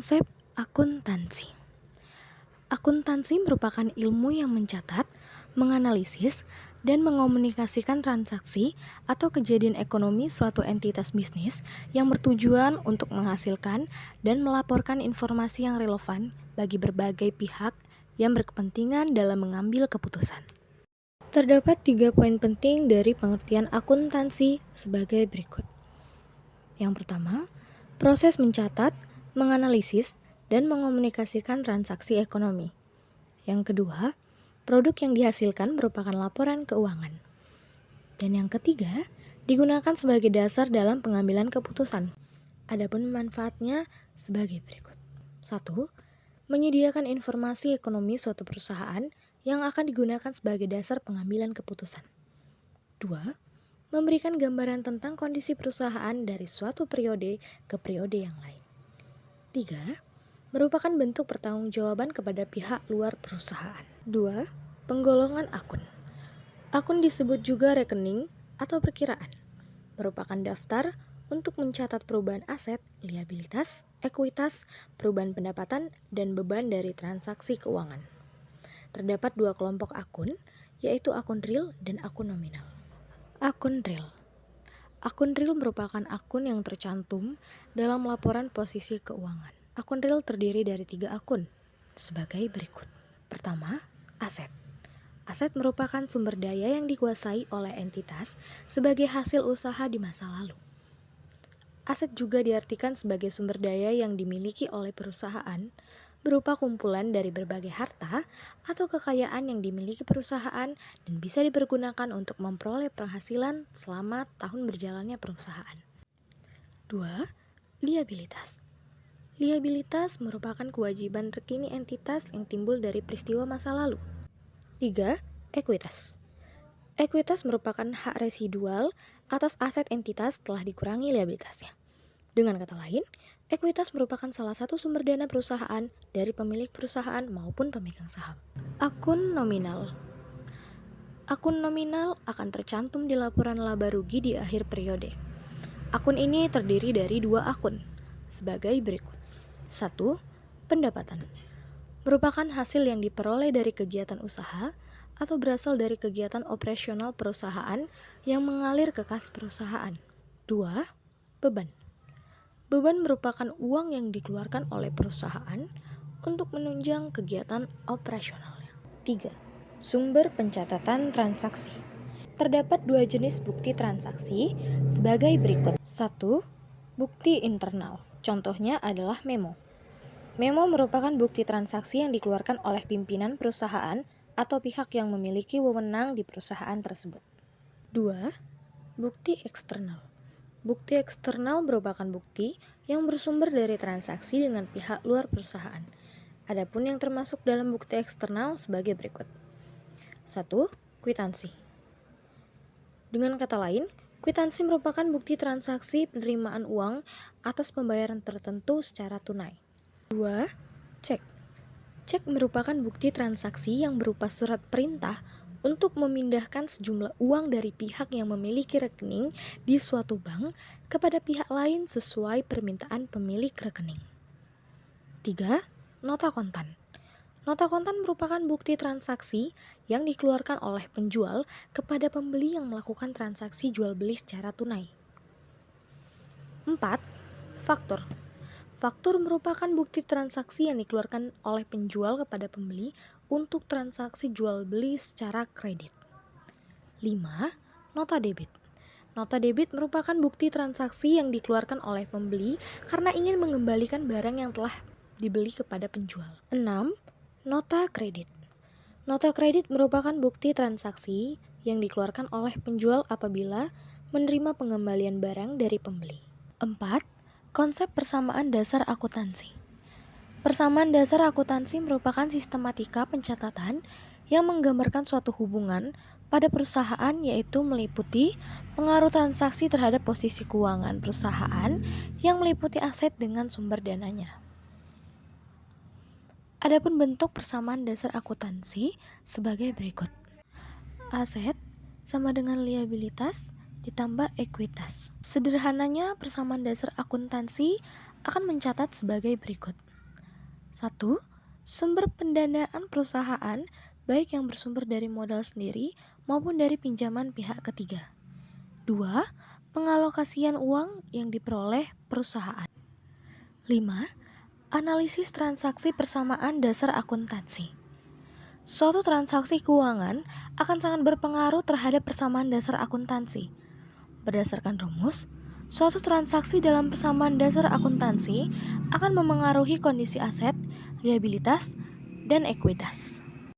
Konsep akuntansi. Akuntansi merupakan ilmu yang mencatat, menganalisis, dan mengomunikasikan transaksi atau kejadian ekonomi suatu entitas bisnis yang bertujuan untuk menghasilkan dan melaporkan informasi yang relevan bagi berbagai pihak yang berkepentingan dalam mengambil keputusan. Terdapat 3 poin penting dari pengertian akuntansi sebagai berikut. Yang pertama, proses mencatat, menganalisis, dan mengomunikasikan transaksi ekonomi. Yang kedua, produk yang dihasilkan merupakan laporan keuangan. Dan yang ketiga, digunakan sebagai dasar dalam pengambilan keputusan. Adapun manfaatnya sebagai berikut. 1. Menyediakan informasi ekonomi suatu perusahaan yang akan digunakan sebagai dasar pengambilan keputusan. 2. Memberikan gambaran tentang kondisi perusahaan dari suatu periode ke periode yang lain. 3. Merupakan bentuk pertanggungjawaban kepada pihak luar perusahaan. 2. Penggolongan akun. Akun disebut juga rekening atau perkiraan. Merupakan daftar untuk mencatat perubahan aset, liabilitas, ekuitas, perubahan pendapatan, dan beban dari transaksi keuangan. Terdapat 2 kelompok akun, yaitu akun real dan akun nominal. Akun real. Akun real merupakan akun yang tercantum dalam laporan posisi keuangan. Akun real terdiri dari 3 akun, sebagai berikut. Pertama, aset. Aset merupakan sumber daya yang dikuasai oleh entitas sebagai hasil usaha di masa lalu. Aset juga diartikan sebagai sumber daya yang dimiliki oleh perusahaan, berupa kumpulan dari berbagai harta atau kekayaan yang dimiliki perusahaan dan bisa dipergunakan untuk memperoleh penghasilan selama tahun berjalannya perusahaan. 2. Liabilitas. Liabilitas merupakan kewajiban terkini entitas yang timbul dari peristiwa masa lalu. 3. Ekuitas. Ekuitas merupakan hak residual atas aset entitas setelah dikurangi liabilitasnya. Dengan kata lain, ekuitas merupakan salah satu sumber dana perusahaan dari pemilik perusahaan maupun pemegang saham. Akun nominal. Akun nominal akan tercantum di laporan laba rugi di akhir periode. Akun ini terdiri dari 2 akun, sebagai berikut. 1. Pendapatan. Merupakan hasil yang diperoleh dari kegiatan usaha atau berasal dari kegiatan operasional perusahaan yang mengalir ke kas perusahaan. 2. Beban. Beban merupakan uang yang dikeluarkan oleh perusahaan untuk menunjang kegiatan operasionalnya. 3. Sumber pencatatan transaksi. Terdapat 2 jenis bukti transaksi sebagai berikut. 1. Bukti internal. Contohnya adalah memo. Memo merupakan bukti transaksi yang dikeluarkan oleh pimpinan perusahaan atau pihak yang memiliki wewenang di perusahaan tersebut. 2. Bukti eksternal. Bukti eksternal merupakan bukti yang bersumber dari transaksi dengan pihak luar perusahaan. Adapun yang termasuk dalam bukti eksternal sebagai berikut. 1. Kwitansi. Dengan kata lain, kwitansi merupakan bukti transaksi penerimaan uang atas pembayaran tertentu secara tunai. 2. Cek. Cek merupakan bukti transaksi yang berupa surat perintah untuk memindahkan sejumlah uang dari pihak yang memiliki rekening di suatu bank kepada pihak lain sesuai permintaan pemilik rekening. 3. Nota kontan. Nota kontan merupakan bukti transaksi yang dikeluarkan oleh penjual kepada pembeli yang melakukan transaksi jual beli secara tunai. 4. Faktur. Faktur merupakan bukti transaksi yang dikeluarkan oleh penjual kepada pembeli untuk transaksi jual beli secara kredit. 5. Nota debit. Nota debit merupakan bukti transaksi yang dikeluarkan oleh pembeli karena ingin mengembalikan barang yang telah dibeli kepada penjual. 6. Nota kredit. Nota kredit merupakan bukti transaksi yang dikeluarkan oleh penjual apabila menerima pengembalian barang dari pembeli. 4. Konsep persamaan dasar akuntansi. Persamaan dasar akuntansi merupakan sistematika pencatatan yang menggambarkan suatu hubungan pada perusahaan, yaitu meliputi pengaruh transaksi terhadap posisi keuangan perusahaan yang meliputi aset dengan sumber dananya. Adapun bentuk persamaan dasar akuntansi sebagai berikut. Aset sama dengan liabilitas ditambah ekuitas. Sederhananya, persamaan dasar akuntansi akan mencatat sebagai berikut. 1. Sumber pendanaan perusahaan, baik yang bersumber dari modal sendiri maupun dari pinjaman pihak ketiga. 2. Pengalokasian uang yang diperoleh perusahaan. 5. Analisis transaksi persamaan dasar akuntansi. Suatu transaksi keuangan akan sangat berpengaruh terhadap persamaan dasar akuntansi. Berdasarkan rumus, suatu transaksi dalam persamaan dasar akuntansi akan memengaruhi kondisi aset, liabilitas, dan ekuitas.